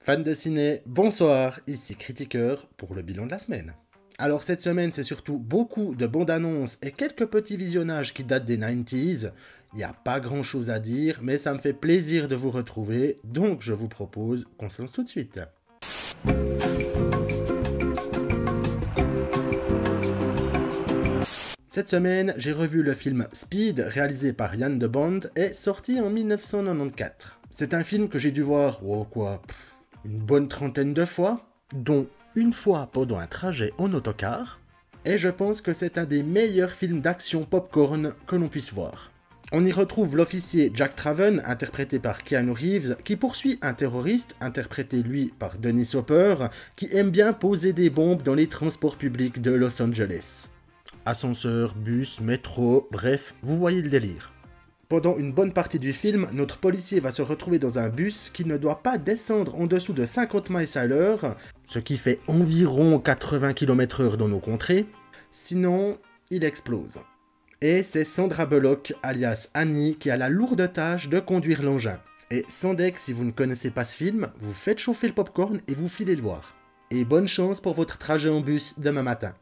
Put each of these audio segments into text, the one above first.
Fans de ciné, bonsoir, ici Critiqueur pour le bilan de la semaine. Alors cette semaine c'est surtout beaucoup de bandes annonces et quelques petits visionnages qui datent des 90s. Il n'y a pas grand chose à dire, mais ça me fait plaisir de vous retrouver, donc je vous propose qu'on se lance tout de suite. Cette semaine, j'ai revu le film Speed, réalisé par Jan de Bont et sorti en 1994. C'est un film que j'ai dû voir, une bonne trentaine de fois, dont une fois pendant un trajet en autocar, et je pense que c'est un des meilleurs films d'action popcorn que l'on puisse voir. On y retrouve l'officier Jack Traven, interprété par Keanu Reeves, qui poursuit un terroriste, interprété lui par Dennis Hopper, qui aime bien poser des bombes dans les transports publics de Los Angeles. Ascenseur, bus, métro, bref, vous voyez le délire. Pendant une bonne partie du film, notre policier va se retrouver dans un bus qui ne doit pas descendre en dessous de 50 miles à l'heure, ce qui fait environ 80 km/h dans nos contrées, sinon il explose. Et c'est Sandra Bullock, alias Annie, qui a la lourde tâche de conduire l'engin. Et sans deck, si vous ne connaissez pas ce film, vous faites chauffer le popcorn et vous filez le voir. Et bonne chance pour votre trajet en bus demain matin.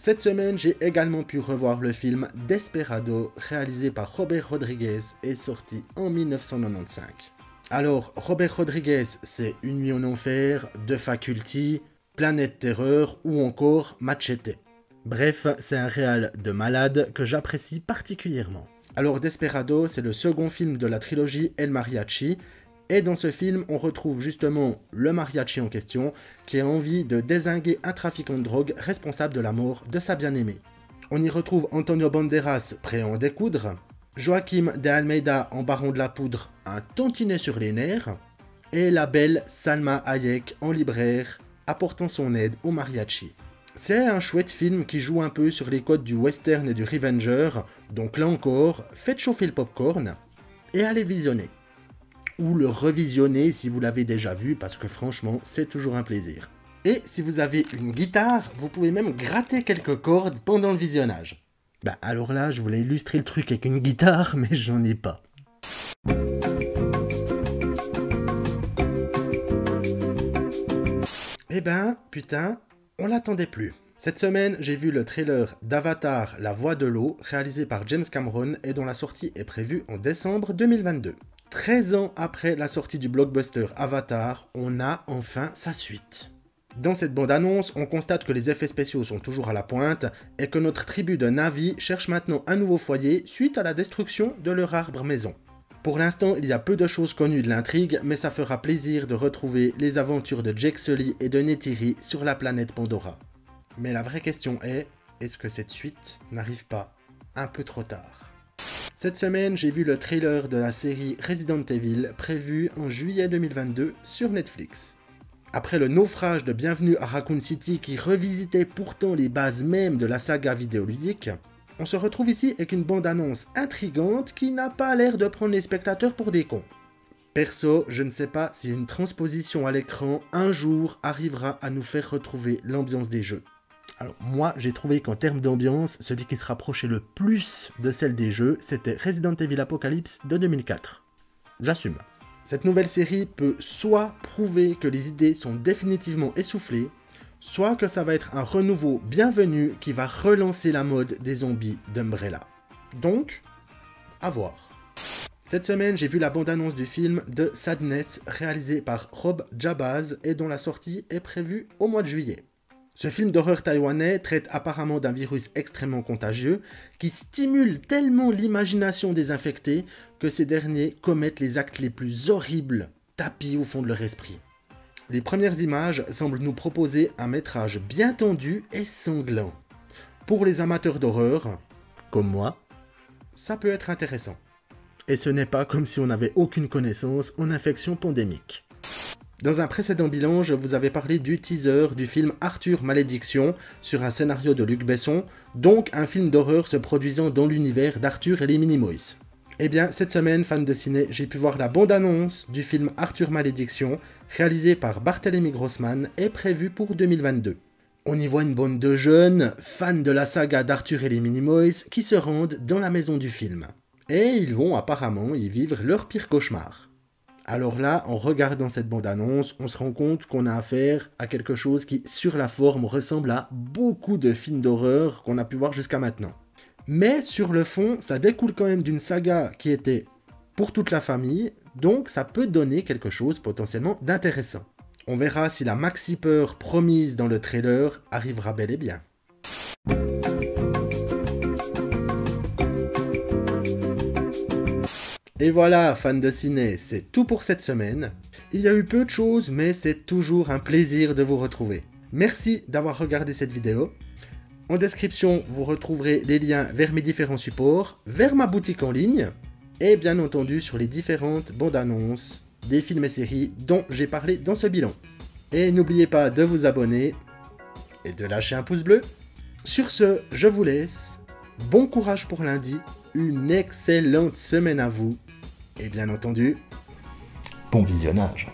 Cette semaine, j'ai également pu revoir le film Desperado, réalisé par Robert Rodriguez et sorti en 1995. Alors, Robert Rodriguez, c'est Une nuit en enfer, The Faculty, Planète Terreur ou encore Machete. Bref, c'est un réal de malade que j'apprécie particulièrement. Alors, Desperado, c'est le second film de la trilogie El Mariachi, et dans ce film, on retrouve justement le mariachi en question, qui a envie de dézinguer un trafiquant de drogue responsable de la mort de sa bien-aimée. On y retrouve Antonio Banderas, prêt à en découdre, Joaquim de Almeida en baron de la poudre, un tantinet sur les nerfs, et la belle Salma Hayek en libraire, apportant son aide au mariachi. C'est un chouette film qui joue un peu sur les codes du western et du revenger, donc là encore, faites chauffer le popcorn et allez visionner. Ou le revisionner si vous l'avez déjà vu, parce que franchement, c'est toujours un plaisir. Et si vous avez une guitare, vous pouvez même gratter quelques cordes pendant le visionnage. Bah alors là, je voulais illustrer le truc avec une guitare, mais j'en ai pas. Eh ben, putain, on l'attendait plus. Cette semaine, j'ai vu le trailer d'Avatar, La Voix de l'eau, réalisé par James Cameron et dont la sortie est prévue en décembre 2022. 13 ans après la sortie du blockbuster Avatar, on a enfin sa suite. Dans cette bande-annonce, on constate que les effets spéciaux sont toujours à la pointe et que notre tribu de Na'vi cherche maintenant un nouveau foyer suite à la destruction de leur arbre maison. Pour l'instant, il y a peu de choses connues de l'intrigue, mais ça fera plaisir de retrouver les aventures de Jake Sully et de Neytiri sur la planète Pandora. Mais la vraie question est-ce que cette suite n'arrive pas un peu trop tard ? Cette semaine, j'ai vu le trailer de la série Resident Evil, prévue en juillet 2022 sur Netflix. Après le naufrage de Bienvenue à Raccoon City qui revisitait pourtant les bases mêmes de la saga vidéoludique, on se retrouve ici avec une bande-annonce intrigante qui n'a pas l'air de prendre les spectateurs pour des cons. Perso, je ne sais pas si une transposition à l'écran un jour arrivera à nous faire retrouver l'ambiance des jeux. Alors moi, j'ai trouvé qu'en termes d'ambiance, celui qui se rapprochait le plus de celle des jeux, c'était Resident Evil Apocalypse de 2004. J'assume. Cette nouvelle série peut soit prouver que les idées sont définitivement essoufflées, soit que ça va être un renouveau bienvenu qui va relancer la mode des zombies d'Umbrella. Donc, à voir. Cette semaine, j'ai vu la bande-annonce du film The Sadness, réalisé par Rob Jabaz et dont la sortie est prévue au mois de juillet. Ce film d'horreur taïwanais traite apparemment d'un virus extrêmement contagieux qui stimule tellement l'imagination des infectés que ces derniers commettent les actes les plus horribles tapis au fond de leur esprit. Les premières images semblent nous proposer un métrage bien tendu et sanglant. Pour les amateurs d'horreur, comme moi, ça peut être intéressant. Et ce n'est pas comme si on n'avait aucune connaissance en infection pandémique. Dans un précédent bilan, je vous avais parlé du teaser du film Arthur Malédiction sur un scénario de Luc Besson, donc un film d'horreur se produisant dans l'univers d'Arthur et les Minimoys. Eh bien, cette semaine, fan de ciné, j'ai pu voir la bande-annonce du film Arthur Malédiction, réalisé par Barthélemy Grossman et prévu pour 2022. On y voit une bande de jeunes, fans de la saga d'Arthur et les Minimoys, qui se rendent dans la maison du film. et ils vont apparemment y vivre leur pire cauchemar. Alors là, en regardant cette bande-annonce, on se rend compte qu'on a affaire à quelque chose qui, sur la forme, ressemble à beaucoup de films d'horreur qu'on a pu voir jusqu'à maintenant. Mais sur le fond, ça découle quand même d'une saga qui était pour toute la famille, donc ça peut donner quelque chose potentiellement d'intéressant. On verra si la maxi peur promise dans le trailer arrivera bel et bien. Et voilà, fans de ciné, c'est tout pour cette semaine. Il y a eu peu de choses, mais c'est toujours un plaisir de vous retrouver. Merci d'avoir regardé cette vidéo. En description, vous retrouverez les liens vers mes différents supports, vers ma boutique en ligne, et bien entendu sur les différentes bandes annonces des films et séries dont j'ai parlé dans ce bilan. Et n'oubliez pas de vous abonner et de lâcher un pouce bleu. Sur ce, je vous laisse. Bon courage pour lundi, une excellente semaine à vous, et bien entendu, bon visionnage.